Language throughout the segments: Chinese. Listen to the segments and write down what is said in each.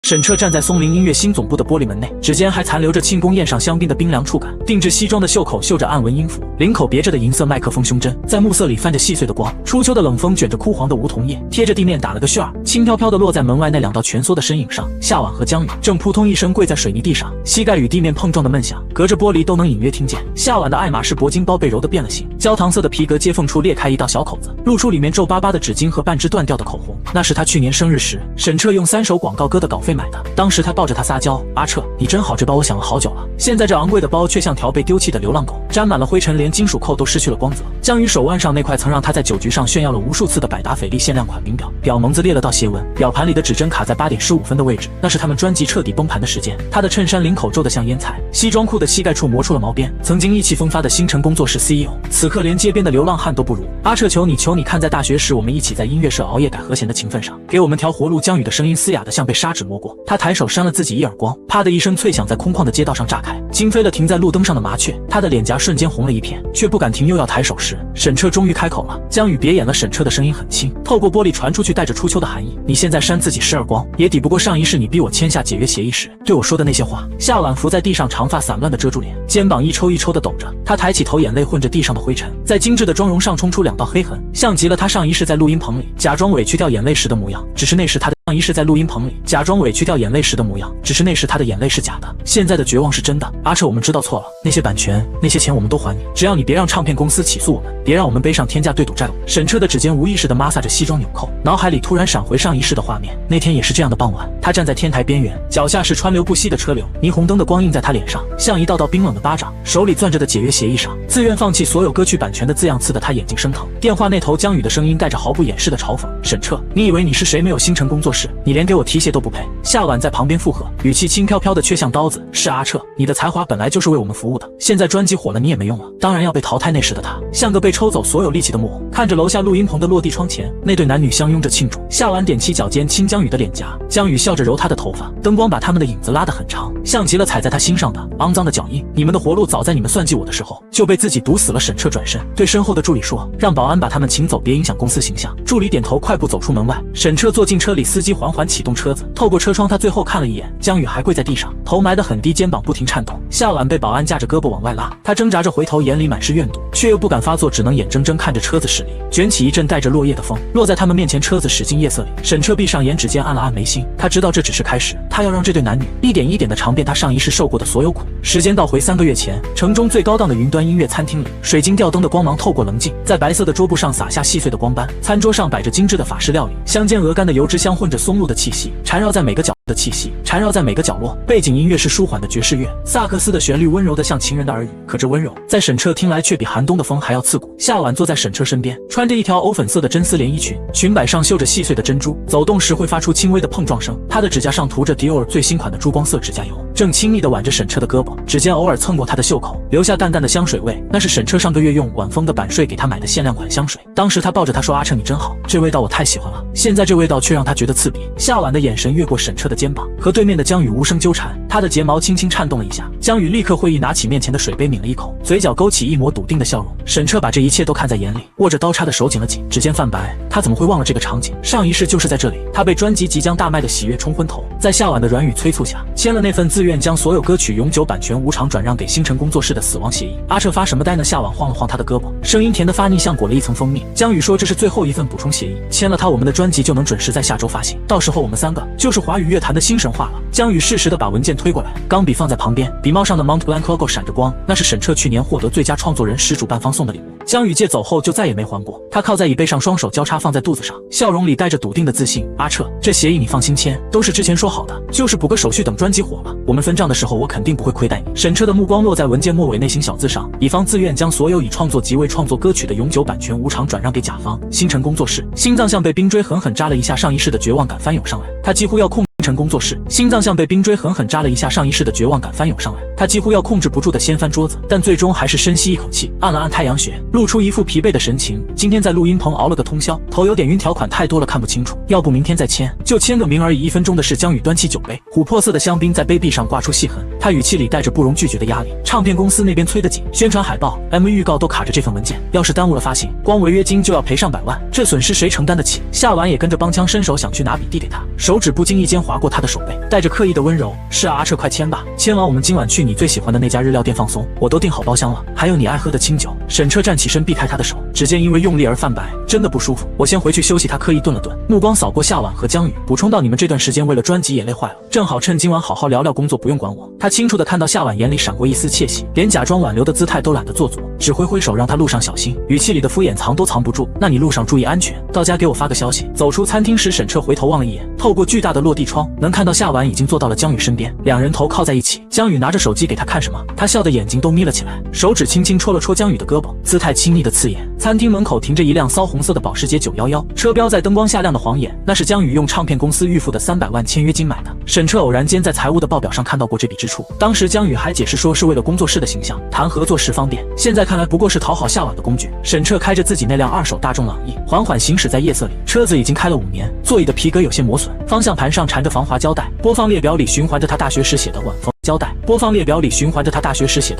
沈彻站在松林音乐新总部的玻璃门内，指尖还残留着庆功宴上香槟的冰凉触感。定制西装的袖口绣着暗纹音符，领口别着的银色麦克风胸针，在暮色里泛着细碎的光。初秋的冷风卷着枯黄的梧桐叶，贴着地面打了个旋儿，轻飘飘地落在门外那两道蜷缩的身影上。夏晚和江宇正扑通一声跪在水泥地上，膝盖与地面碰撞的闷响，隔着玻璃都能隐约听见。夏晚的爱马仕铂金包被揉得变了形，焦糖色的皮革接缝处裂开一道小口子，露出里面皱巴巴的纸巾和半支断掉的口红。那是他去年生日时，沈彻用3首广告歌的稿费买的。当时他抱着他撒娇：“阿彻，你真好，这包我想了好久了。”现在这昂贵的包却像条被丢弃的流浪狗，沾满了灰尘，连金属扣都失去了光泽。江宇手腕上那块曾让他在酒局上炫耀了无数次的百达翡丽限量款名表，表蒙子裂了道斜纹，表盘里的指针卡在8点15分的位置，那是他们专辑彻底崩盘的时间。他的衬衫领口皱得像烟菜，西装裤的膝盖处磨出了毛边。曾经意气风发的星辰工作室 CEO， 此刻连街边的流浪汉都不如。阿彻，求你看在大学时我们一起在音乐社熬夜改和弦的情分上，给我们条活路。江宇的声音嘶哑得像被砂纸磨过，他抬手扇了自己一耳光，啪的一声脆响在空旷的街道上炸开，惊飞了停在路灯上的麻雀。他的脸颊瞬间红了一片，却不敢停，又要抬手时，沈彻终于开口了。江宇别演了，沈彻的声音很轻，透过玻璃传出去，带着初秋的寒意。你现在扇自己10耳光，也抵不过上一世你逼我签下解约协议时对我说的那些话。夏晚伏在地上，长发散乱的遮住脸，肩膀一抽一抽的抖着。他抬起头，眼泪混着地上的灰尘，在精致的妆容上冲出2道黑痕，像极了他上一世在录音棚里假装委屈掉眼泪时的模样。只是那时他的上一世在录音棚里假装委屈掉眼泪时的模样，只是那时他的眼泪是假的，现在的绝望是真的。阿彻，我们知道错了，那些版权那些钱我们都还你，只要你别让唱片公司起诉我们，别让我们背上天价对赌债务。沈彻的指尖无意识地摩挲着西装纽扣，脑海里突然闪回上一世的画面。那天也是这样的傍晚，他站在天台边缘，脚下是川流不息的车流，霓虹灯的光映在他脸上，像一道道冰冷的巴掌。手里攥着的解约协议上自愿放弃所有歌曲版权的字样刺得他眼睛生疼。电话那头，江宇的声音带着毫不掩饰的嘲讽：沈彻，你以为你是谁？没有星辰工作室，你连给我提鞋都不配。夏晚在旁边附和，语气轻飘飘的却像刀子：是阿彻，你的才华本来就是为我们服务的，现在专辑火了你也没用了，当然要被淘汰。那时的他像个被抽走所有力气的木偶，看着楼下录音棚的落地窗前那对男女相拥着庆祝。夏晚踮起脚尖亲江宇的脸颊，江宇笑着揉他的头发，灯光把他们的影子拉得很长，像极了踩在他心上的肮脏的脚印。你们的活路早在你们算计我的时候就被自己堵死了。沈彻转身对身后的助理说：让保安把他们请走，别影响公司形象。助理点头，快步走出门外。沈彻坐进车里，司机缓缓启动车子，透过车窗他最后看了一眼，江宇还跪在地上，头埋得很低，肩膀不停颤抖。夏晚被保安架着胳膊往外拉，他挣扎着回头，眼里满是怨毒，却又不敢发作，只能眼睁睁看着车子驶离，卷起一阵带着落叶的风，落在他们面前。车子驶进夜色里，沈彻闭上眼，指尖按了按眉心，他知道这只是开始，他要让这对男女一点一点地尝遍他上一世受过的所有苦。时间倒回3个月前，城中最高档的云端音乐餐厅里，水晶吊灯的光芒透过棱镜，在白色的桌布上洒下细碎的光斑。餐桌上摆着精致的法式料理，香煎鹅肝的油脂香混着松露的气息，缠绕在每个角落。背景音乐是舒缓的爵士乐，萨克斯的旋律温柔的像情人的耳语，可这温柔在沈彻听来却比寒冬的风还要刺骨。夏晚坐在沈彻身边，穿着一条藕粉色的真丝连衣裙，裙摆上绣着细碎的珍珠，走动时会发出轻微的碰撞声。她的指甲上涂着迪奥尔最新款的珠光色指甲油，正亲密地挽着沈彻的胳膊，指尖偶尔蹭过他的袖口，留下淡淡的香水味，那是沈彻上个月用晚风的版税给他买的限量款香水。当时他抱着他说：阿彻你真好，这味道我太喜欢了。现在这味道却让他觉得刺鼻。夏晚的眼神越过沈彻的肩膀，和对面的江宇无声纠缠，他的睫毛轻轻颤动了一下。江宇立刻会意，拿起面前的水杯抿了一口，嘴角勾起一抹笃定的笑容。沈彻把这一切都看在眼里，握着刀叉的手紧了紧，指尖泛白。他怎么会忘了这个场景？上一世就是在这里，他被专辑即将大卖的喜悦冲昏头，在夏晚的软语催促下，签了那份自愿将所有歌曲永久版权无偿转让给星辰工作室的死亡协议。阿彻发什么呆呢？夏晚晃了晃他的胳膊，声音甜得发腻，像裹了一层蜂蜜。江宇说这是最后一份补充协议，签了它，我们的专辑就能准时在下周发行，到时候我们3个就是华语乐坛的新神话了。江宇适时地把文件推过来，钢笔放在旁边，笔帽上的 Mont Blanc logo 闪着光，那是沈彻去年获得最佳创作人时主办方送的礼物。江宇借走后就再也没还过。他靠在椅背上，双手交叉放在肚子上，笑容里带着笃定的自信。阿彻，这协议你放心签，都是之前说好的，就是补个手续，等专辑火了，我们分账的时候我肯定不会亏待你。沈彻的目光落在文件末尾那行小字上，乙方自愿将所有以创作及未创作歌曲的永久版权无偿转让给甲方星辰工作室。心脏像被冰锥狠狠扎了一下，上一世的绝望感翻涌上来，他几乎要控制星辰工作室，心脏像像被冰锥狠狠扎了一下，上一世的绝望感翻涌上来，他几乎要控制不住的掀翻桌子，但最终还是深吸一口气，按了按太阳穴，露出一副疲惫的神情。今天在录音棚熬了个通宵，头有点晕，条款太多了看不清楚，要不明天再签，就签个名而已。1分钟的事，江宇端起酒杯，琥珀色的香槟在杯壁上刮出细痕，他语气里带着不容拒绝的压力。唱片公司那边催得紧，宣传海报、MV 预告都卡着这份文件，要是耽误了发行，光违约金就要赔上100万，这损失谁承担得起？夏婉也跟着帮腔伸手想去拿笔递给他，手指不经意间划过他的手背，带着刻意的温柔。是啊，阿彻，快签吧，签完我们今晚去你最喜欢的那家日料店放松，我都订好包厢了，还有你爱喝的清酒。沈彻站起身避开他的手，指尖因为用力而泛白，真的不舒服，我先回去休息。他刻意顿了顿，目光扫过夏婉和江宇，补充到，你们这段时间为了专辑也累坏了，正好趁今晚好好聊聊工作，不用管我。他清楚地看到夏婉眼里闪过一丝窃喜，连假装挽留的姿态都懒得做作，只挥挥手让他路上小心，语气里的敷衍藏都藏不住。那你路上注意安全，到家给我发个消息。走出餐厅时，沈彻回头望了一眼，透过巨大的落地窗能看到夏婉已经坐到了江宇身边，两人头靠在一起。江宇拿着手机给他看什么，他笑的眼睛都眯了起来，手指轻轻戳了戳江宇的胳膊，姿态亲昵的刺眼。餐厅门口停着一辆骚红色的保时捷911，车标在灯光下亮得晃眼，那是江宇用唱片公司预付的300万签约金买的。沈彻偶然间在财务的报表上看到过这笔支出，当时江宇还解释说是为了工作室的形象，谈合作时方便，现在看来不过是讨好夏婉的工具。沈彻开着自己那辆2手大众朗逸，缓缓行驶在夜色里，车子已经开了5年，座椅的皮革有些磨损，方向盘上缠着防滑胶带，播放列表里循环着他大学时写的晚风。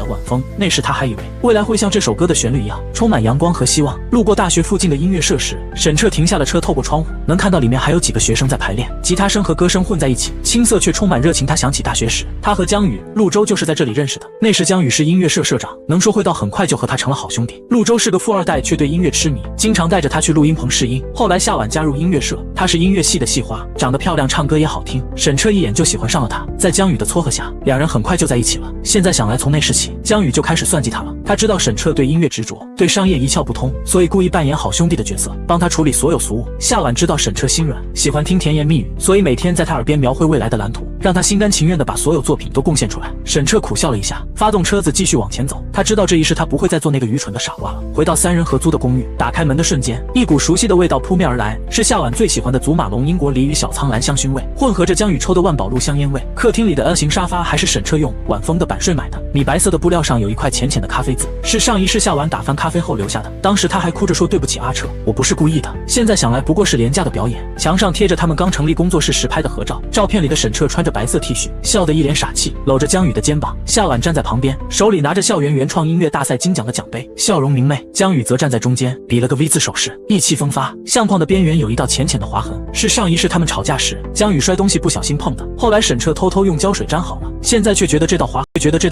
晚风，那时他还以为未来会像这首歌的旋律一样充满阳光和希望。路过大学附近的音乐社时，沈彻停下了车，透过窗户能看到里面还有几个学生在排练，吉他声和歌声混在一起，青涩却充满热情。他想起大学时，他和江宇、陆舟就是在这里认识的。那时江宇是音乐社社长，能说会道，很快就和他成了好兄弟。陆舟是个富二代，却对音乐痴迷，经常带着他去录音棚试音。后来夏婉加入音乐社，她是音乐系的系花，长得漂亮，唱歌也好听，沈彻一眼就喜欢上了她。在江宇的撮合下，两人很快就在一起了。现在想来，从那时起，江宇就开始算计他了。他知道沈彻对音乐执着，对商业一窍不通，所以故意扮演好兄弟的角色，帮他处理所有俗务。夏婉知道沈彻心软，喜欢听甜言蜜语，所以每天在他耳边描绘未来的蓝图，让他心甘情愿地把所有作品都贡献出来。沈彻苦笑了一下，发动车子继续往前走。他知道这一世他不会再做那个愚蠢的傻瓜了。回到3人合租的公寓，打开门的瞬间，一股熟悉的味道扑面而来，是夏婉最喜欢的祖马龙英国梨与小苍兰香薰味，混合着江宇抽的万宝路香烟味。客厅里的 N 型沙发还是沈彻用晚风的版税买的，米白色的布料上有一块浅浅的咖啡渍，是上一世夏婉打翻咖啡后留下的。当时他还哭着说对不起阿彻，我不是故意的。现在想来不过是廉价的表演。墙上贴着他们刚成立工作室时拍的合照，照片里的沈彻穿着白色 T 恤，笑得一脸傻气，搂着江宇的肩膀。夏婉站在旁边，手里拿着校园原创音乐大赛金奖的奖杯，笑容明媚。江宇则站在中间，比了个 V 字手势，意气风发。相框的边缘有一道浅浅的划痕，是上一世他们吵架时江宇摔东西不小心碰的，后来沈彻偷偷用胶水粘好了，现在却觉得这道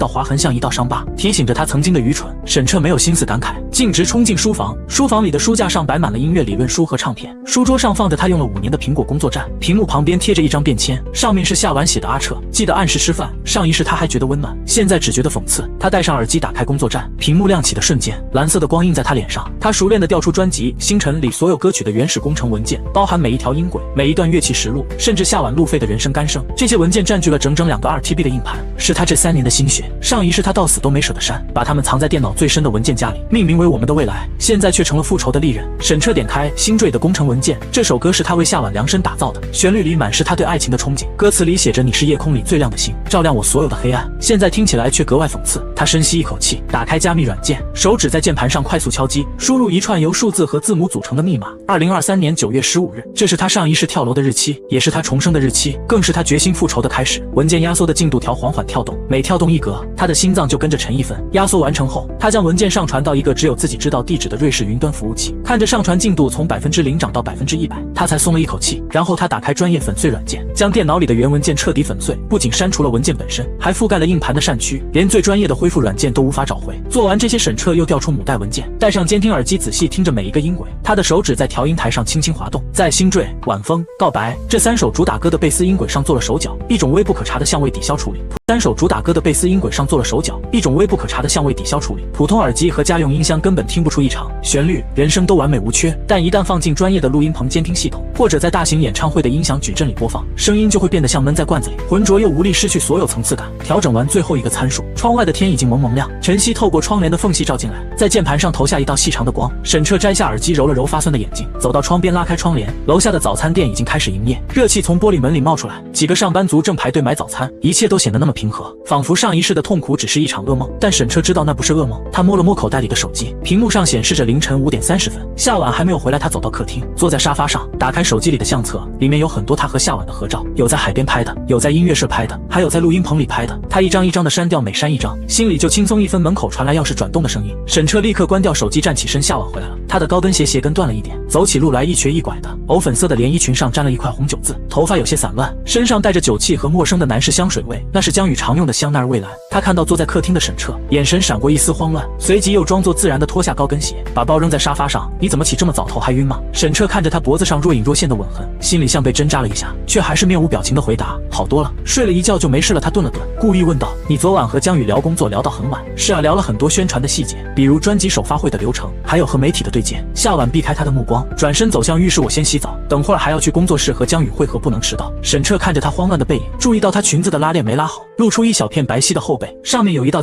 划痕像一道伤疤，提醒着他曾经的愚蠢。沈彻没有心思感慨，径直冲进书房。书房里的书架上摆满了音乐理论书和唱片，书桌上放着他用了5年的苹果工作站，屏幕旁边贴着一张便签，上面是夏婉写的阿彻，记得按时吃饭。上一世他还觉得温暖，现在只觉得讽刺。他戴上耳机，打开工作站，屏幕亮起的瞬间，蓝色的光映在他脸上。他熟练地调出专辑《星辰》里所有歌曲的原始工程文件，包含每一条音轨、每一段乐器实录，甚至夏婉路费的人声干声。这些文件占据了整整2个2TB 的硬盘，是他这3年的心血。上一世他到死都没舍得删，把它们藏在电脑最深的文件夹里，命名为我们的未来，现在却成了复仇的利刃。沈彻点开《星坠》的工程文件，这首歌是他为夏婉量身打造的，旋律里满是他对爱情的憧憬，歌词里写着你是夜空里最亮的星，照亮我所有的黑暗。现在听起来却格外讽刺。他深吸一口气，打开加密软件，手指在键盘上快速敲击，输入一串由数字和字母组成的密码。2023年9月15日，这是他上一世跳楼的日期，也是他重生的日期，更是他决心复仇的开始。文件压缩的进度条缓缓跳动，每跳动1格，他的心脏就跟着沉1分。压缩完成后，他将文件上传到一个只有自己知道地址的瑞士云端服务器，看着上传进度从0%涨到100%，他才松了一口气。然后他打开专业粉碎软件，将电脑里的原文件彻底粉碎，不仅删除了文件本身，还覆盖了硬盘的扇区，连最专业的恢复软件都无法找回。做完这些，沈彻又调出母带文件，戴上监听耳机仔细听着每一个音轨，他的手指在调音台上轻轻滑动，在星坠、晚风、告白这3首主打歌的贝斯音轨上做了手脚，一种微不可察的相位抵消处理。3三首主打歌的贝斯音轨上做了手脚，一种微不可察的相位抵消处理，普通耳机和家用音箱根本听不出异常，旋律、人声都完美无缺。但一旦放进专业的录音棚监听系统，或者在大型演唱会的音响矩阵里播放，声音就会变得像闷在罐子里，浑浊又无力，失去所有层次感。调整完最后一个参数，窗外的天已经蒙蒙亮，晨曦透过窗帘的缝隙照进来，在键盘上投下一道细长的光。沈彻摘下耳机，揉了揉发酸的眼睛，走到窗边拉开窗帘，楼下的早餐店已经开始营业，热气从玻璃门里冒出来，几个上班族正排队买早餐，一切都显得那么平和，仿佛上一世的痛苦只是一场噩梦。但沈彻知道那不是噩梦，他摸了摸口袋里的手机，屏幕上显示着凌晨5点30分，夏晚还没有回来。他走到客厅，坐在沙发上，打开手机里的相册，里面有很多他和夏晚的合照，有在海边拍的，有在音乐社拍的，还有在录音棚里拍的。他一张一张的删掉，每删一张，心里就轻松一分。门口传来钥匙转动的声音，沈彻立刻关掉手机，站起身。夏晚回来了，他的高跟鞋跟断了一点，走起路来一瘸一拐的，藕粉色的连衣裙上沾了一块红酒渍，头发有些散乱，身上带着酒气和陌生的男士香水味，那是江宇常用的香奈儿蔚蓝。他看到坐在客厅的沈彻，眼神闪过一丝慌乱，随即又装作自然的脱下高跟鞋，把包扔在沙发上。你怎么起这么早，头还晕吗？沈彻看着他脖子上若隐若现的吻痕，心里像被针扎了一下，却还是面无表情的回答：好多了，睡了一觉就没事了。他顿了顿，故意问道：你昨晚和江宇聊工作聊到很晚？是啊，聊了很多宣传的细节，比如专辑首发会的流程，还有和媒体的对接。夏晚避开他的目光，转身走向浴室。我先洗澡，等会儿还要去工作室和江宇会合，不能迟到。沈彻看着他慌乱的背影，注意到他裙子的拉链没拉好，露出一小片白皙的后背，上面有一道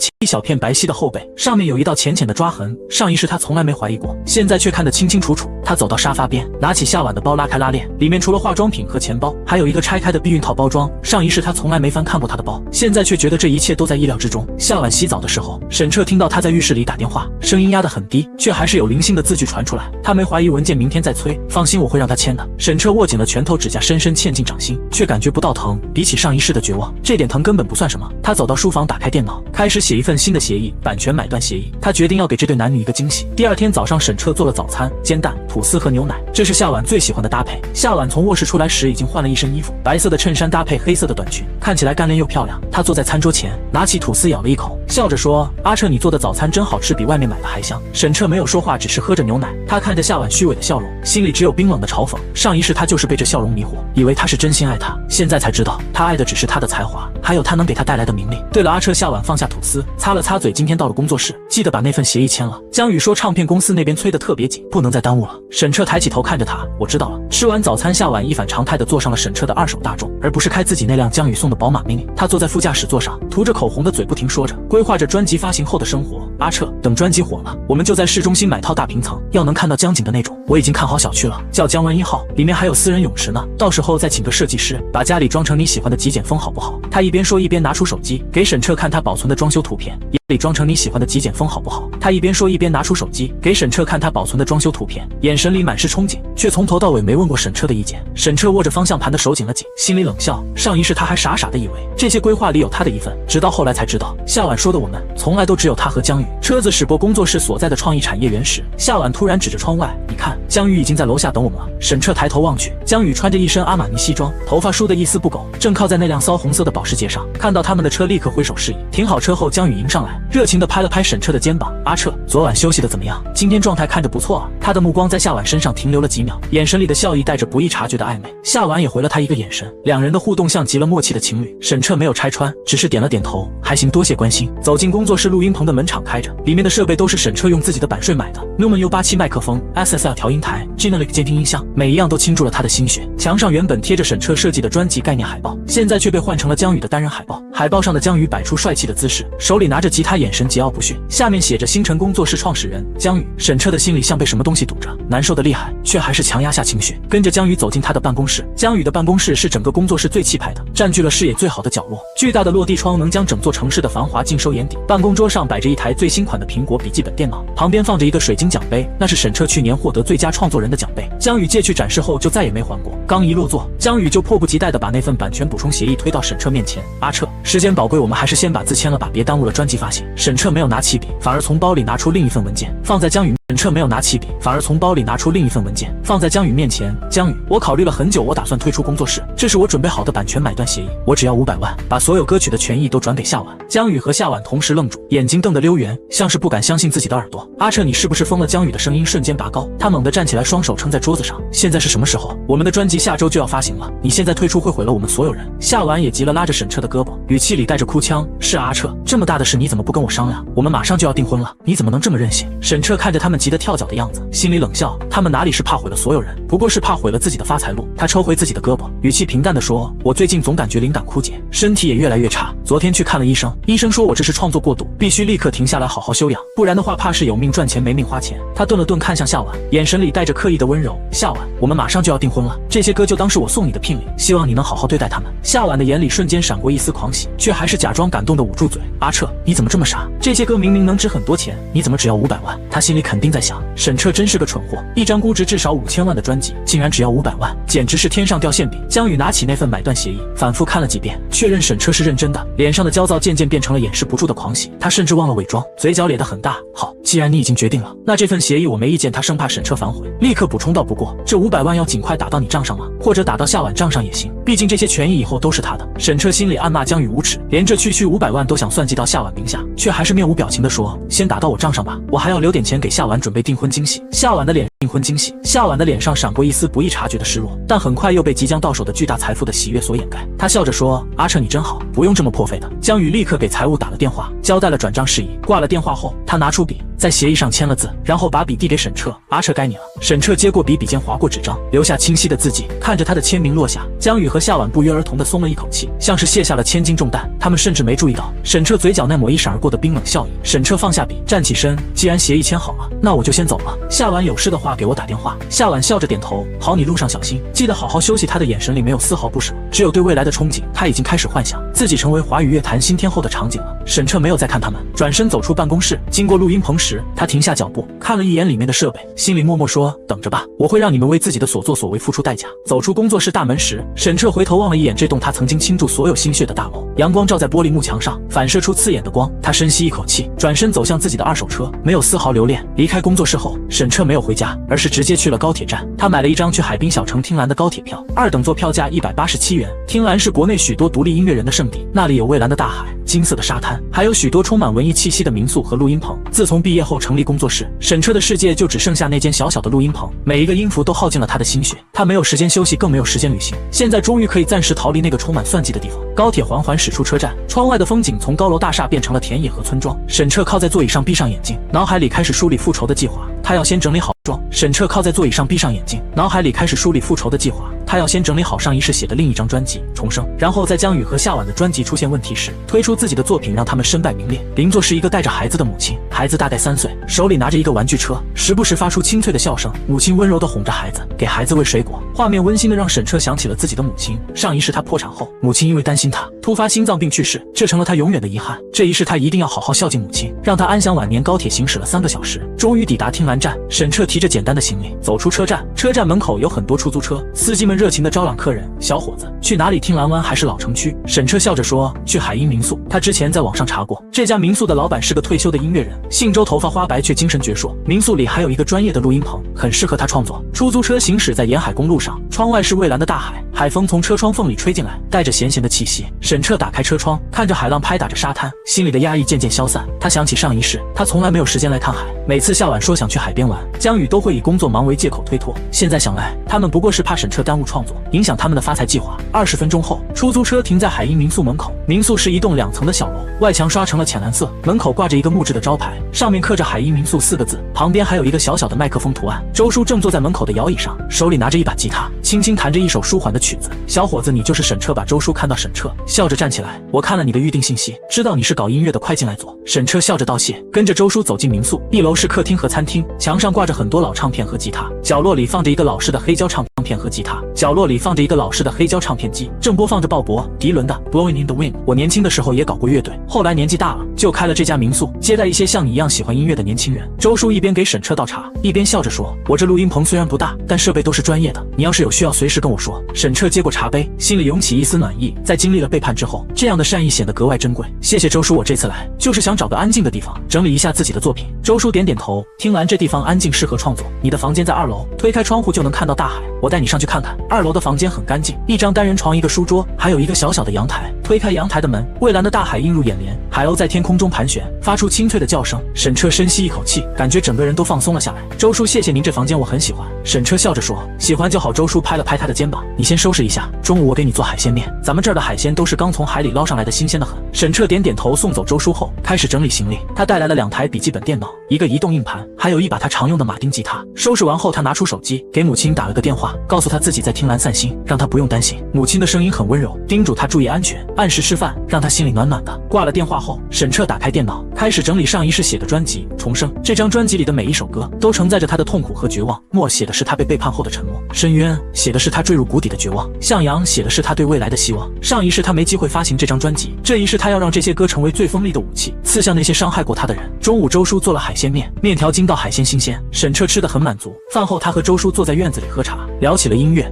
浅浅的抓痕。上一世他从来没怀疑过，现在却看得清清楚楚。他走到沙发边，拿起夏晚的包，拉开拉链，里面除了化妆品和钱包，还有一个拆开的避孕套包装。上一世他从来没翻看过他的包，现在却觉得这一切都在意料之中。夏晚洗澡的时候，沈彻听到他在浴室里打电话，声音压得很低，却还是有零星的字句传出来。他没怀疑文件明天再催，放心，我会让他签的。沈彻握紧了拳头，指甲深深嵌进掌心，却感觉不到疼。比起上一世的绝望，这点疼根本不算什么。他走到书房，打开电脑，开始写一份新的协议，版权买断协议。他决定要给这对男女一个惊喜。第二天早上，沈彻做了早餐，煎蛋、吐司和牛奶，这是夏晚最喜欢的搭配。夏晚从卧室出来时已经换了一身衣服，白色的衬衫搭配黑色的短裙，看起来干练又漂亮。他坐在餐桌前，拿起吐司咬了一口，笑着说：阿彻，你做的早餐真好吃，比外面买的还香。沈彻没有说话，只是喝着牛奶。他看着夏晚虚伪的笑容，心里只有冰冷的嘲讽。上一世他就是被这笑容迷惑，以为他是真心爱他，现在才知道他爱的只是他的才华，还有他能给他带来的名利。对了，阿彻，夏晚放下吐司，擦了擦嘴，今天到了工作室，记得把那份协议签了。江宇说唱片公司那边催得特别紧，不能再耽误了。沈彻抬起头看着他，我知道了。吃完早餐，夏晚一反常态地坐上了沈彻的二手大众，而不是开自己那辆江宇送的宝马 mini。他坐在副驾驶座上，涂着口红的嘴不停说着，规划着专辑发行后的生活。阿彻，等专辑火了，我们就在市中心买套大平层，要能看到江景的那种。我已经看好小区了，叫江湾1号，里面还有私人泳池呢。到时候再请个设计师，把家里装成你喜欢的极简风，好不好？他一边说一边拿出手机给沈彻看他保存的装修图片。里装成你喜欢的极简风，好不好？他一边说一边拿出手机给沈彻看他保存的装修图片，眼神里满是憧憬，却从头到尾没问过沈彻的意见。沈彻握着方向盘的手紧了紧，心里冷笑。上一世他还傻傻的以为这些规划里有他的一份，直到后来才知道，夏晚说的我们从来都只有他和江宇。车子驶过工作室所在的创意产业园时，夏晚突然指着窗外，你看，江宇已经在楼下等我们了。沈彻抬头望去，江宇穿着一身阿玛尼西装，头发梳得一丝不苟，正靠在那辆骚红色的保时捷上。看到他们的车，立刻挥手示意。停好车后，江宇迎上来，热情地拍了拍沈彻的肩膀。阿彻，昨晚休息的怎么样？今天状态看着不错啊。他的目光在夏晚身上停留了几秒，眼神里的笑意带着不易察觉的暧昧。夏晚也回了他一个眼神，两人的互动像极了默契的情侣。沈彻没有拆穿，只是点了点头，还行，多谢关心。走进工作室，录音棚的门敞开着，里面的设备都是沈彻用自己的版税买的 Neumann U87 麦克风、SSL 调音台、Genelec 监听音箱，每一样都倾注了他的心血。墙上原本贴着沈彻设计的专辑概念海报，现在却被换成了江宇的单人海报。海报上的江宇摆出帅气的姿势，手里拿着吉他，眼神桀骜不驯，下面写着星辰工作室创始人江宇。沈彻的心里像被什么东西堵着，难受的厉害，却还是强压下情绪，跟着江宇走进他的办公室。江宇的办公室是整个工作室最气派的，占据了视野最好的角落，巨大的落地窗能将整座城市的繁华尽收眼底。办公桌上摆着一台最新款的苹果笔记本电脑，旁边放着一个水晶奖杯，那是沈彻去年获得最佳创作人的奖杯，江宇借去展示后就再也没还过。刚一落座，江宇就迫不及待地把那份版权补充协议推到沈彻面前。阿彻，时间宝贵，我们还是先把字签了吧，别耽误了专辑发行。沈彻没有拿起笔，反而从包里拿出另一份文件，放在江宇沈彻没有拿起笔，反而从包里拿出另一份文件，放在江宇面前。江宇，我考虑了很久，我打算退出工作室，这是我准备好的版权买断协议，我只要500万，把所有歌曲的权益都转给夏晚。江宇和夏晚同时愣住，眼睛瞪得溜圆，像是不敢相信自己的耳朵。阿彻，你是不是疯了？江宇的声音瞬间拔高，他猛地站起来，双手撑在桌子上。现在是什么时候？我们的专辑下周就要发行了，你现在退出会毁了我们所有人。夏晚也急了，拉着沈彻的胳膊，语气里带着哭腔：是阿彻，这么大的事你怎么不跟我商量？我们马上就要订婚了，你怎么能这么任性？沈彻看着他们急得跳脚的样子，心里冷笑，他们哪里是怕毁了所有人，不过是怕毁了自己的发财路。他抽回自己的胳膊，语气平淡地说：我最近总感觉灵感枯竭，身体也越来越差，昨天去看了医生，医生说我这是创作过度，必须立刻停下来好好休养，不然的话怕是有命赚钱没命花钱。他顿了顿，看向夏晚，眼神里带着刻意的温柔。夏晚，我们马上就要订婚了，这些歌就当是我送你的聘礼，希望你能好好对待他们。夏晚的眼里瞬间闪过一丝狂喜，却还是假装感动的捂住嘴。阿彻，你怎么这么傻？这些歌明明能值很多钱，你怎么只要500万？他心里肯定在想，沈彻真是个蠢货，一张估值至少5000万的专辑，竟然只要500万，简直是天上掉馅饼。江宇拿起那份买断协议，反复看了几遍，确认沈彻是认真的，脸上的焦躁渐渐变成了掩饰不住的狂喜，他甚至忘了伪装，嘴角咧得很大。好，既然你已经决定了，那这份协议我没意见。他生怕沈彻反悔，立刻补充道：不过这500万要尽快打到你账上吗？或者打到夏晚账上也行，毕竟这些权益以后都是他的。沈彻心里暗骂江宇无耻，连这区区500万都想算计到夏晚名下，却还是面无表情地说：先打到我账上吧，我还要留点钱给夏晚准备订婚惊喜。夏晚的脸订婚惊喜，夏晚的脸上闪过一丝不易察觉的失落，但很快又被即将到手的巨大财富的喜悦所掩盖。他笑着说：阿彻你真好，不用这么破费的。江宇立刻给财务打了电话，交代了转账事宜。挂了电话后，他拿出笔，在协议上签了字，然后把笔递给沈彻。阿彻该你了。沈彻接过笔，笔尖划过纸张，留下清晰的字迹。看着他的签名落下，江宇和夏晚不约而同地松了一口气，像是卸下了千斤重担。他们甚至没注意到沈彻嘴角那抹一闪而过的冰冷笑意。沈彻放下笔，站起身，既然协议签好了，那我就先走了。夏晚有事的话给我打电话。夏晚笑着点头，好，你路上小心，记得好好休息。他的眼神里没有丝毫不舍，只有对未来的憧憬。他已经开始幻想自己成为华语乐坛新天后的场景了。沈彻没有再看他们，转身走出办公室。经过录音棚时，他停下脚步，看了一眼里面的设备，心里默默说：等着吧，我会让你们为自己的所作所为付出代价。走出工作室大门时，沈彻回头望了一眼这栋他曾经倾注所有心血的大楼，阳光照在玻璃幕墙上，反射出刺眼的光。他深吸一口气，转身走向自己的二手车，没有丝毫留恋。离开工作室后，沈彻没有回家，而是直接去了高铁站。他买了一张去海滨小城听兰的高铁票，2等座票价187元。听兰是国内许多独立音乐人的圣地，那里有蔚蓝的大海、金色的沙滩，还有许多充满文艺气息的民宿和录音棚。自从毕业后成立工作室，沈彻的世界就只剩下那间小小的录音棚，每一个音符都耗尽了他的心血。他没有时间休息，更没有时间旅行，现在终于可以暂时逃离那个充满算计的地方。高铁缓缓驶出车站，窗外的风景从高楼大厦变成了田野和村庄。沈彻靠在座椅上，闭上眼睛，脑海里开始梳理复仇的计划。他要先整理好妆。沈彻靠在座椅上，闭上眼睛，脑海里开始梳理复仇的计划。他要先整理好上一世写的另一张专辑《重生》，然后在江宇和夏晚的专辑出现问题时，推出自己的作品，让他们身败名裂。邻座是一个带着孩子的母亲，孩子大概3岁，手里拿着一个玩具车，时不时发出清脆的笑声。母亲温柔地哄着孩子，给孩子喂水果，画面温馨的让沈彻想起了自己的母亲。上一世他破产后，母亲因为担心他，突发心脏病去世，这成了他永远的遗憾。这一世他一定要好好孝敬母亲，让他安享晚年。高铁行驶了3个小时，终于抵达听兰站。沈彻提着简单的行李走出车站，车站门口有很多出租车，司机们热情地招揽客人。小伙子，去哪里？听兰湾还是老城区？沈彻笑着说：去海鹰民宿。他之前在网上查过，这家民宿的老板是个退休的音乐人，姓周，头发花白却精神矍铄。民宿里还有一个专业的录音棚，很适合他创作。出租车行驶在沿海公路上，窗外是蔚蓝的大海，海风从车窗缝里吹进来，带着咸咸的气息。沈彻打开车窗，看着海浪拍打着沙滩，心里的压抑渐渐消散。他想起上一世，他从来没有时间来看海，每次夏晚说想去海边玩，江宇都会以工作忙为借口推脱。现在想来，他们不过是怕沈彻耽误创作，影响他们的发财计划。20分钟后，出租车停在海鹰民宿门口。民宿是一栋2层的小楼，外墙刷成了浅蓝色，门口挂着一个木质的招牌，上面刻着海鹰民宿4个字，旁边还有一个小小的麦克风图案。周叔正坐在门口的摇椅上，手里拿着一把吉他，轻轻弹着一首舒缓的曲子。小伙子，你就是沈彻吧？周叔看到沈彻，笑着站起来，我看了你的预定信息，知道你是搞音乐的，快进来坐。沈彻笑着道谢，跟着周叔走进民宿。1楼是客厅和餐厅，墙上挂着很多老唱片和吉他，角落里放着一个老式的黑胶唱片和吉他，角落里放着一个老式的黑胶唱片机，正播放着鲍勃迪伦的 Blowing in the Wind。我年轻的时候也搞过乐队，后来年纪大了，就开了这家民宿，接待一些像你一样喜欢音乐的年轻人。周叔一边给沈彻倒茶，一边笑着说：我这录音棚虽然不大，但设备都是专业的，你要是有需要随时跟我说。沈彻接过茶杯，心里涌起一丝暖意。在经历了背叛之后，这样的善意显得格外珍贵。谢谢周叔，我这次来就是想找个安静的地方整理一下自己的作品。周叔点点头，听完这地方安静，适合创作。你的房间在2楼，推开窗户就能看到大海，我带你上去看看。2楼的房间很干净，一张单人床，一个书桌，还有一个小小的阳台。推开阳台的门，蔚蓝的大海映入眼帘，海鸥在天空中盘旋，发出清脆的叫声。沈彻深吸一口气，感觉整个人都放松了下来。周叔，谢谢您，这房间我很喜欢。沈彻笑着说，喜欢就好。周叔拍了拍他的肩膀，你先收拾一下，中午我给你做海鲜面，咱们这儿的海鲜都是刚从海里捞上来的，新鲜的很。沈彻点点头，送走周叔后，开始整理行李。他带来了2台笔记本电脑，一个移动硬盘，还有一把他常用的马丁吉他。收拾完后，他拿出手机给母亲打了个电话，告诉他自己在听兰散心，让他不用担心。母亲的声音很温柔，叮嘱他注意安全，按时吃饭，让他心里暖暖的。挂了电话后，沈彻打开电脑，开始整理上一世写的专辑《重生》。这张专辑里的每一首歌都承载着他的痛苦和绝望。默写的是他被背叛后的沉默，深渊写的是他坠入谷底的绝望，向阳写的是他对未来的希望。上一世他没机会发行这张专辑，这一世他要让这些歌成为最锋利的武器，刺向那些伤害过他的人。中午周叔做了海鲜面，面条筋道，海鲜新鲜，沈彻吃得很满足。饭后他和周叔坐在院子里喝茶，聊起了音乐。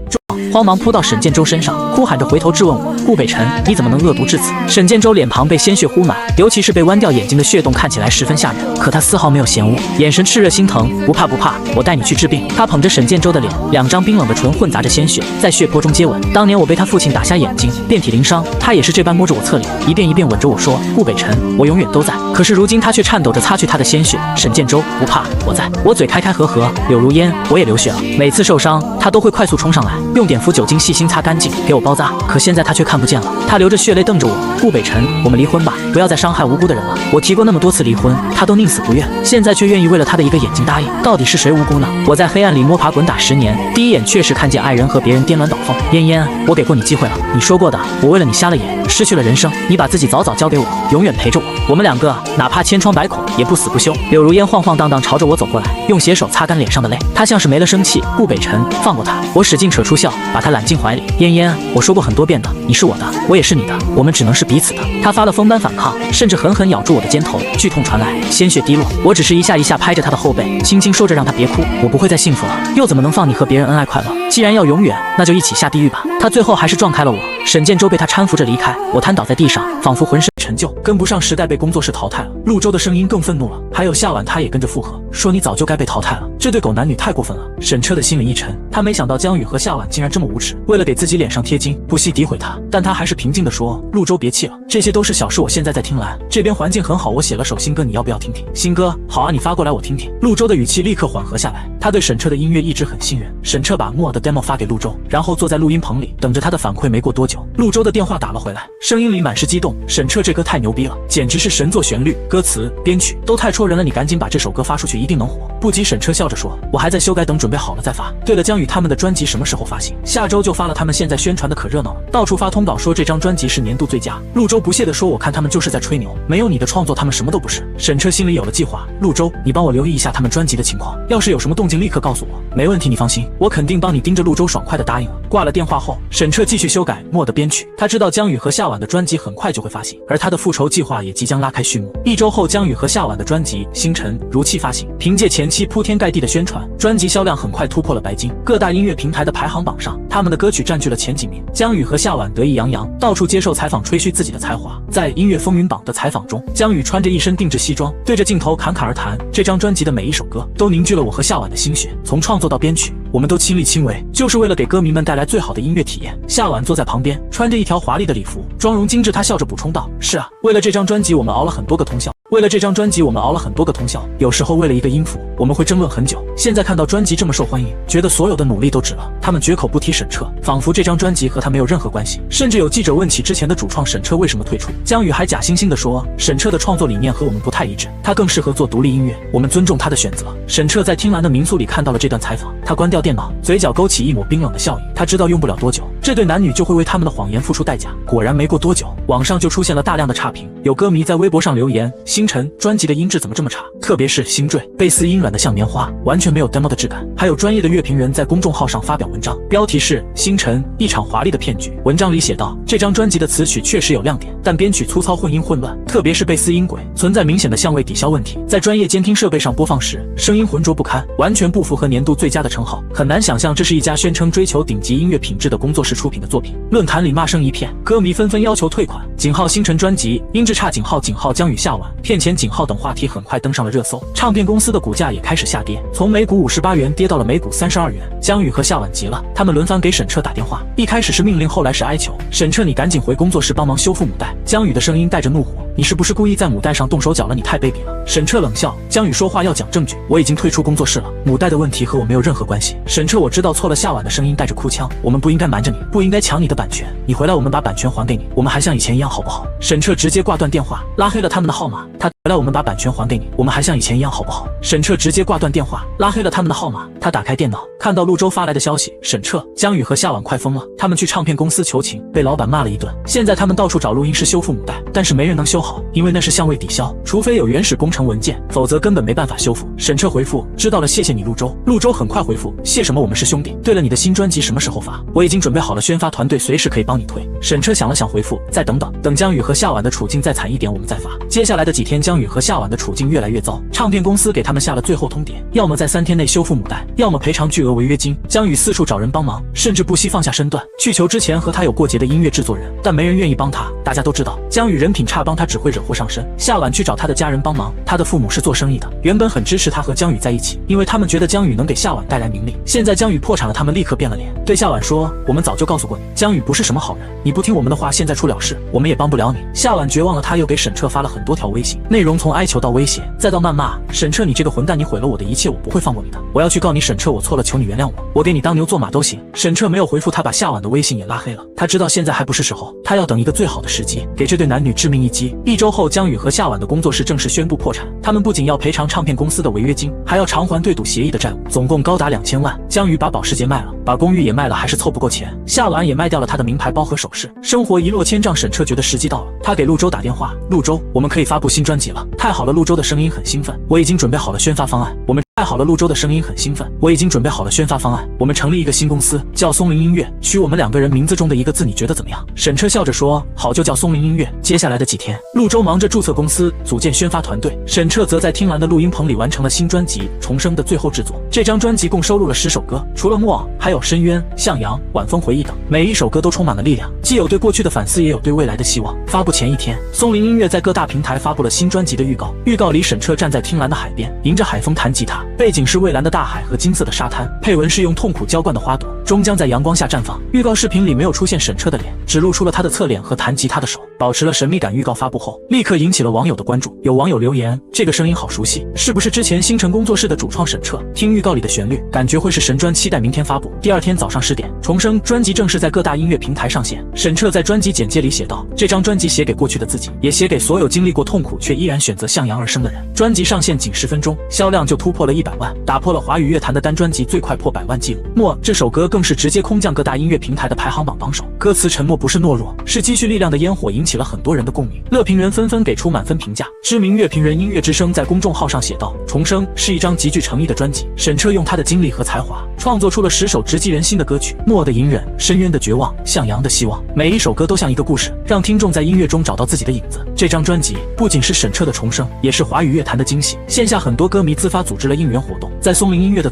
慌忙扑到沈建州身上，哭喊着回头质问我：顾北辰，你怎么能恶毒至此？沈建州脸庞被鲜血糊满，尤其是被剜掉眼睛的血洞看起来十分吓人，可他丝毫没有嫌恶，眼神炽热心疼。不怕不怕，我带你去治病。他捧着沈建州的脸，2张冰冷的唇混杂着鲜血，在血泊中接吻。当年我被他父亲打瞎眼睛，遍体鳞伤，他也是这般摸着我侧脸，一遍一遍吻着我说：顾北辰，我永远都在。可是如今他却颤抖着擦去他的鲜血。沈建州，不怕，我在。我嘴开开合合，柳如烟，我也流血了。每次受伤，他都会快速冲上来，用碘伏酒精细心擦干净，给我包扎。可现在他却看不见了，他流着血泪瞪着我：顾北辰，我们离婚吧，不要再伤害无辜的人了。我提过那么多次离婚，他都宁死不愿，现在却愿意为了他的一个眼睛答应。到底是谁无辜呢？我在黑暗里摸爬滚打10年，第一眼确实看见爱人和别人颠鸾倒凤。嫣嫣，我给过你机会了，你说过的，我为了你瞎了眼，失去了人生，你把自己早早交给我，永远陪着我。我们2个哪怕千疮百孔，也不死不休。柳如烟晃晃荡荡朝着我走过来，用鞋手擦干脸上的泪，她像是没了生气。顾北辰，放过他。我使劲扯出笑，把他揽进怀里。嫣嫣，我说过很多遍的，你是我的，我也是你的，我们只能是彼此的。他发了疯般反抗，甚至狠狠咬住我的肩头，剧痛传来，鲜血滴落。我只是一下一下拍着他的后背，轻轻说着让他别哭，我不会再幸福了，又怎么能放你和别人恩爱快乐？既然要永远，那就一起下地狱吧。他最后还是撞开了我。沈建州被他搀扶着离开，我瘫倒在地上，仿佛浑身陈旧，跟不上时代，被工作室淘汰了。陆舟的声音更愤怒了，还有夏婉，他也跟着附和，说你早就该被淘汰了，这对狗男女太过分了。沈彻的心里一沉，他没想到江宇和夏婉竟然这么无耻，为了给自己脸上贴金，不惜诋毁他。但他还是平静地说：陆舟别气了，这些都是小事，我现在在听兰，这边环境很好，我写了首新歌，你要不要听听？新歌？好啊，你发过来我听听。陆舟的语气立刻缓和下来，他对沈彻的音乐一直很信任。沈彻把莫尔的 demo 发给陆舟，然后坐在录音棚里等着他的反馈。没过多久，陆舟的电话打了回来，声音里满是激动：沈彻这歌太牛逼了，简直是神作，旋律、歌词、编曲都太戳人了，你赶紧把这首歌发出去，一定能火。不急，沈彻笑着说：我还在修改，等准备好了再发。对了，江宇他们的专辑什么时候发行？下周就发了，他们现在宣传的可热闹了，到处发通稿说这张专辑是年度最佳。陆舟不屑地说：我看他们就是在吹牛，没有你的创作他们什么都不是。沈彻心里有了计划：陆舟，你帮我留意一下他们专辑的情况，要是有什么动静立刻告诉我。没问题，你放心，我肯定帮你盯着。陆舟爽快地答应了。挂了电话后，沈彻继续修改莫的编曲，他知道江宇和夏婉的专辑很快就会发行，而他的复仇计划也即将拉开序幕。1周后，江宇和夏婉的专辑《星辰》如期发行。凭借前期铺天盖地的宣传，专辑销量很快突破了白金，各大音乐平台的排行榜上，他们的歌曲占据了前几名。江宇和夏婉得意洋洋，到处接受采访吹嘘自己的才华。在音乐风云榜的采访中，江宇穿着一身定制西装，对着镜头侃侃而谈。这张专辑的每一首歌都凝聚了我和夏婉的心血，从创作到编曲，我们都亲力亲为，就是为了给歌迷们带来最好的音乐体验。夏婉坐在旁边，穿着一条华丽的礼服，妆容精致，她笑着补充道：是啊，为了这张专辑我们熬了很多个通宵。有时候为了一个音符，我们会争论很久。现在看到专辑这么受欢迎，觉得所有的努力都值了。他们绝口不提沈彻，仿佛这张专辑和他没有任何关系。甚至有记者问起之前的主创沈彻为什么退出，江宇还假惺惺地说：沈彻的创作理念和我们不太一致，他更适合做独立音乐，我们尊重他的选择。沈彻在听兰的民宿里看到了这段采访，他关掉电脑，嘴角勾起一抹冰冷的笑意。他知道用不了多久，这对男女就会为他们的谎言付出代价。果然没过多久，网上就出现了大量的差评，有歌迷在微博上留言：星辰专辑的音质怎么这么差？特别是心坠，贝斯音软得像棉花，完全没有 demo 的质感。还有专业的乐评人在公众号上发表文章，标题是星辰一场华丽的骗局。文章里写道，这张专辑的词曲确实有亮点，但编曲粗糙混音混乱，特别是贝斯音轨存在明显的相位抵消问题，在专业监听设备上播放时，声音浑浊不堪，完全不符合年度最佳的称号。很难想象这是一家宣称追求顶级音乐品质的工作室出品的作品。论坛里骂声一片，歌迷纷纷要求退款。井号星辰专辑音质差，井号江宇下晚骗钱井号等话题很快登上了热搜，唱片公司的股价也开始下跌，从每股58元跌到了每股32元。江宇和夏晚急了，他们轮番给沈彻打电话，一开始是命令，后来是哀求。沈彻，你赶紧回工作室帮忙修复母带。江宇的声音带着怒火，你是不是故意在母带上动手脚了？你太卑鄙了。沈彻冷笑，江宇说话要讲证据，我已经退出工作室了，母带的问题和我没有任何关系。沈彻，我知道错了。夏晚的声音带着哭腔，我们不应该瞒着你，不应该抢你的版权，你回来我们把版权还给你，我们还像以前一样好不好？沈彻直接挂断电话，拉黑了他们的号码。他回来我们把版权还给你，我们还像以前一样好不好？沈彻直接挂断电话，拉黑了他们的号码。他打开电脑，看到陆舟发来的消息，沈彻、江宇和夏晚快疯了，他们去唱片公司求情，被老板骂了一顿。现在他们到处找录音师修复母带，但是没人能修好，因为那是相位抵消，除非有原始工程文件，否则根本没办法修复。沈彻回复，知道了，谢谢你陆舟。陆舟很快回复，谢什么，我们是兄弟。对了，你的新专辑什么时候发？我已经准备好了，宣发团队随时可以帮你推。沈彻想了想回复，再等等，等江宇和夏晚的处境再惨一点我们再发。接下来的几天，江宇和夏晚的处境越来越糟，唱片公司给他们下了最后通牒，要么在3天内修复母带，要么赔偿巨额违约金。江宇四处找人帮忙，甚至不惜放下身段去求之前和他有过节的音乐制作人，但没人愿意帮他。大家都知道江宇人品差，帮他只会惹祸上身。夏晚去找他的家人帮忙，他的父母是做生意的，原本很支持他和江宇在一起，因为他们觉得江宇能给夏晚带来名利。现在江宇破产了，他们立刻变了脸，对夏晚说，我们早就告诉过你，江宇不是什么好人，你不听我们的话，现在出了事，我们也帮不了你。夏晚绝望了，他又给沈彻发了很多条微信，内容从哀求到威胁，再到谩骂。沈彻，你这个混蛋，你毁了我的一切，我不会放过你的，我要去告你。沈彻，我错了，求你原谅我，我给你当牛做马都行。沈彻没有回复他，把夏晚的微信也拉黑了。他知道现在还不是时候，他要等一个最好的时机，给这对男女致命一击。1周后，江宇和夏晚的工作室正式宣布破产，他们不仅要赔偿唱片公司的违约金，还要偿还对赌协议的债务，总共高达2000万。江宇把保时捷卖了，把公寓也卖了，还是凑不够钱。夏晚也卖掉了他的名牌包和首饰，生活一落千丈。沈彻觉得时机到了，他给陆舟打电话，陆舟，我们可以发布新专辑了。太好了，陆舟的声音很兴奋，我已经准备好了宣发方案。太好了，陆舟的声音很兴奋，我已经准备好了宣发方案。我们成立一个新公司，叫松林音乐，取我们2个人名字中的一个字，你觉得怎么样？沈彻笑着说，好，就叫松林音乐。接下来的几天，陆舟忙着注册公司，组建宣发团队，沈彻则在听兰的录音棚里完成了新专辑《重生》的最后制作。这张专辑共收录了10首歌，除了木偶，还有深渊、向阳、晚风回忆等，每一首歌都充满了力量，既有对过去的反思，也有对未来的希望。发布前一天，松林音乐在各大平台发布了新专辑的预告，预告里沈彻站在听兰的海边，迎着海风弹吉他，背景是蔚蓝的大海和金色的沙滩，配文是用痛苦浇灌的花朵，终将在阳光下绽放。预告视频里没有出现沈彻的脸，只露出了他的侧脸和弹吉他的手，保持了神秘感。预告发布后，立刻引起了网友的关注。有网友留言，这个声音好熟悉，是不是之前星辰工作室的主创沈彻？听预告里的旋律，感觉会是神专，期待明天发布。第二天早上10点，重生专辑正式在各大音乐平台上线。沈彻在专辑简介里写道，这张专辑写给过去的自己，也写给所有经历过痛苦却依然选择向阳而生的人。专辑上线仅10分钟，销量就突破了100万，打破了华语乐坛的单专辑最快破100万纪录。默这首歌更是直接空降各大音乐平台的排行榜榜首。歌词沉默不是懦弱，是积蓄力量的烟火，引起了很多人的共鸣。乐评人纷纷给出满分评价。知名乐评人音乐之声在公众号上写道，重生是一张极具诚意的专辑，沈彻用他的经历和才华创作出了10首直击人心的歌曲，默的隐忍，深渊的绝望，向阳的希望，每一首歌都像一个故事，让听众在音乐中找到自己的影子。这张专辑不仅是沈彻的重生，也是华语乐坛的惊喜。线下很多歌迷自发组织了应援活动，在松林音乐的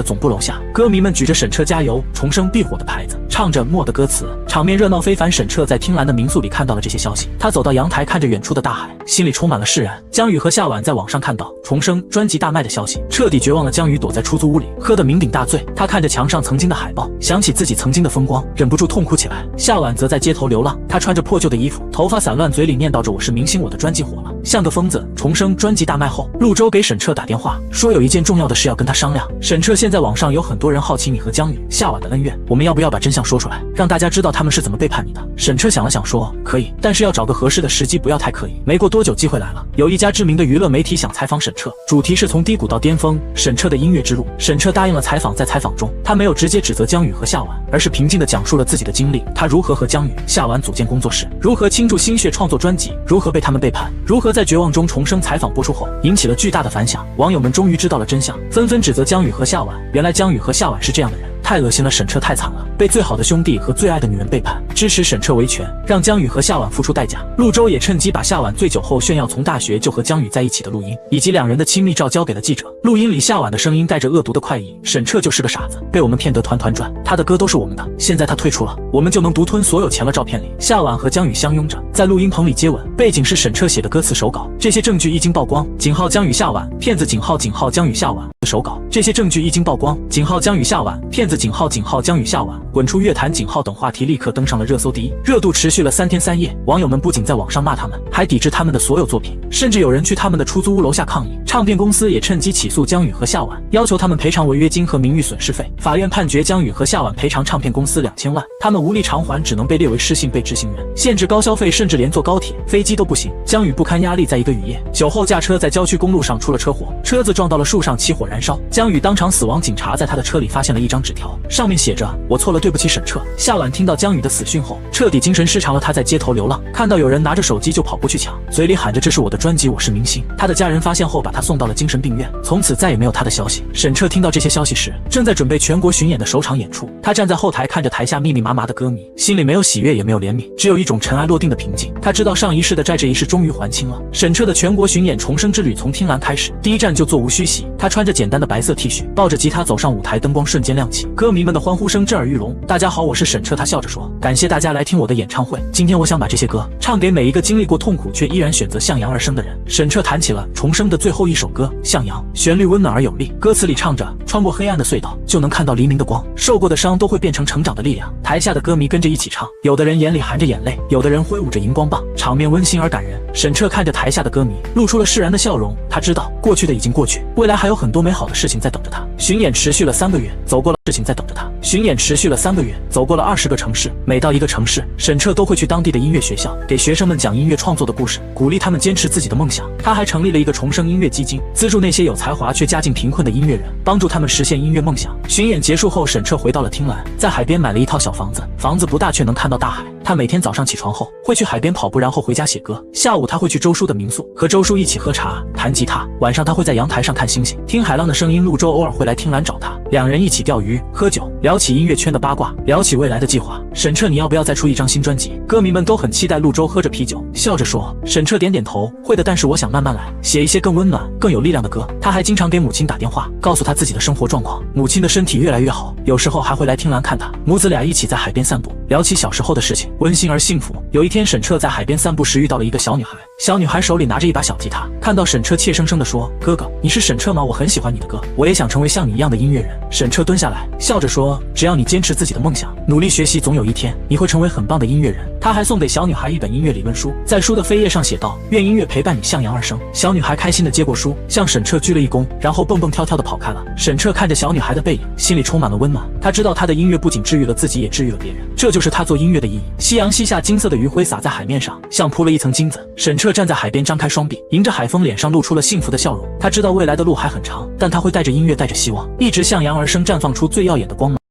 总部楼下，歌迷们举着沈彻加油重生必火的牌子，唱着默的歌词，场面热闹非凡。沈彻在听兰的民宿里看到了这些消息，他走到阳台，看着远处的大海，心里充满了释然。江宇和夏晚在网上看到重生专辑大卖的消息，彻底绝望了。江宇躲在出租屋里，喝得酩酊大醉，他看着墙上曾经的海报，想起自己曾经的风光，忍不住痛哭起来。夏晚则在街头流浪，他穿着破旧的衣服，头发散乱，嘴里念叨着我是明星，我的专辑火了。像个疯子。重生专辑大卖后，陆周给沈彻打电话，说有一件重要的事要跟他商量。沈彻，现在网上有很多人好奇你和江宇、夏婉的恩怨，我们要不要把真相说出来，让大家知道他们是怎么背叛你的？沈彻想了想说，可以，但是要找个合适的时机，不要太刻意。没过多久，机会来了，有一家知名的娱乐媒体想采访沈彻，主题是从低谷到巅峰，沈彻的音乐之路。沈彻答应了采访，在采访中，他没有直接指责江宇和夏婉，而是平静地讲述了自己的经历，他如何和江宇、夏婉组建工作室，如何倾注心血创作专辑，如何被他们背叛，如何在绝望中重生。采访播出后，引起了巨大的反响，网友们终于知道了真相，纷纷指责江宇和夏婉。原来江宇和夏婉是这样的人，太恶心了，沈彻太惨了，被最好的兄弟和最爱的女人背叛，支持沈彻维权，让江宇和夏婉付出代价。陆周也趁机把夏婉醉酒后炫耀从大学就和江宇在一起的录音，以及两人的亲密照交给了记者。录音里夏婉的声音带着恶毒的快意，沈彻就是个傻子，被我们骗得团团转，他的歌都是我们的，现在他退出了，我们就能独吞所有钱了。照片里，夏婉和江宇相拥着，在录音棚里接吻，背景是沈彻写的歌词手稿。这些证据一经曝光，井号江宇夏婉，骗子井号江宇夏婉手稿。这些证据一经曝光，井号江宇夏婉，骗子井号江宇夏婉，滚出乐坛井号等话题立刻登上了热搜第一，热度持续了3天3夜。网友们不仅在网上骂他们，还抵制他们的所有作品，甚至有人去他们的出租屋楼下抗议。唱片公司也趁机起诉江宇和夏婉，要求他们赔偿违约金和名誉损失费。法院判决江宇和夏婉赔偿唱片公司2000万，他们无力偿还，只能被列为失信被执行人，限制高消费，甚至连坐高铁、飞机都不行。江宇不堪压力，在一个雨夜，酒后驾车在郊区公路上出了车祸，车子撞到了树上，起火燃烧，江宇当场死亡。警察在他的车里发现了一张纸条，上面写着：“我错了，对不起，沈彻。”夏婉听到江宇的死讯后，彻底精神失常了。他在街头流浪，看到有人拿着手机就跑过去抢，嘴里喊着：“这是我的专辑，我是明星。”他的家人发现后，把他送到了精神病院，从此再也没有他的消息。沈彻听到这些消息时，正在准备全国巡演的首场演出，他站在后台看着台下密密麻麻的歌迷，心里没有喜悦，也没有怜悯，只有一种尘埃落定的平静。他知道上一世的债，这一世终于还清了。沈彻的全国巡演重生之旅从听兰开始，第一站就座无虚席。他穿着简单的白色 T 恤，抱着吉他走上舞台，灯光瞬间亮起，歌迷们的欢呼声震耳欲聋。大家好，我是沈彻。他笑着说：“感谢大家来听我的演唱会，今天我想把这些歌唱给每一个经历过痛苦却依然选择向阳而生的人。”沈彻弹起了重生的最后一首歌《向阳》，旋律温暖而有力，歌词里唱着：“穿过黑暗的隧道，就能看到黎明的光，受过的伤都会变成成长的力量。”台下的歌迷跟着一起唱，有的人眼里含着眼泪，有的人挥舞着荧光棒，场面温馨而感人。沈彻看着台下的歌迷，露出了释然的笑容。他知道过去的已经过去，未来还有很多美好的事情在等着他。巡演持续了3个月，走过了事情在等着他。巡演持续了3个月，走过了20个城市。每到一个城市，沈彻都会去当地的音乐学校，给学生们讲音乐创作的故事，鼓励他们坚持自己的梦想。他还成立了一个重生音乐基金，资助那些有才华却家境贫困的音乐人，帮助他们实现音乐梦想。巡演结束后，沈彻回到了听兰，在海边买了一套小房子，房子不大，却能看到大海。他每天早上起床后会去海边跑步，然后回家写歌。下午他会去周叔的民宿，和周叔一起喝茶、弹吉他。晚上他会在阳台上看星星，听海浪的声音。陆周偶尔会来听兰找他，两人一起钓鱼、喝酒，聊起音乐圈的八卦，聊起未来的计划。沈彻，你要不要再出一张新专辑？歌迷们都很期待。陆周喝着啤酒，笑着说。沈彻点点头，会的，但是我想慢慢来，写一些更温暖、更有力量的歌。他还经常给母亲打电话，告诉他自己的生活状况。母亲的身体越来越好，有时候还会来听兰看他。母子俩一起在海边散步，聊起小时候的事情，温馨而幸福。有一天，沈彻在海边散步时遇到了一个小女孩，小女孩手里拿着一把小吉他，看到沈彻，怯生生地说：“哥哥，你是沈彻吗？我很喜欢你的歌，我也想成为像你一样的音乐人。”沈彻蹲下来，笑着说：“只要你坚持自己的梦想，努力学习，总有一天你会成为很棒的音乐人。”他还送给小女孩一本音乐理论书，在书的扉页上写道：“愿音乐陪伴你向阳而生。”小女孩开心地接过书，向沈彻鞠了一躬，然后蹦蹦跳跳地跑开了。沈彻看着小女孩的背影，心里充满了温暖。他知道他的音乐不仅治愈了自己，也治愈了别人，这就是他做音乐的意义。夕阳西下，金色的余晖洒在海面上，像铺了一层金子。沈彻站在海边，张开双臂，迎着海风，脸上露出了幸福的笑容。他知道未来的路还很长，但他会带着音乐，带着希望，一直向阳而生，绽放出最耀眼的光芒。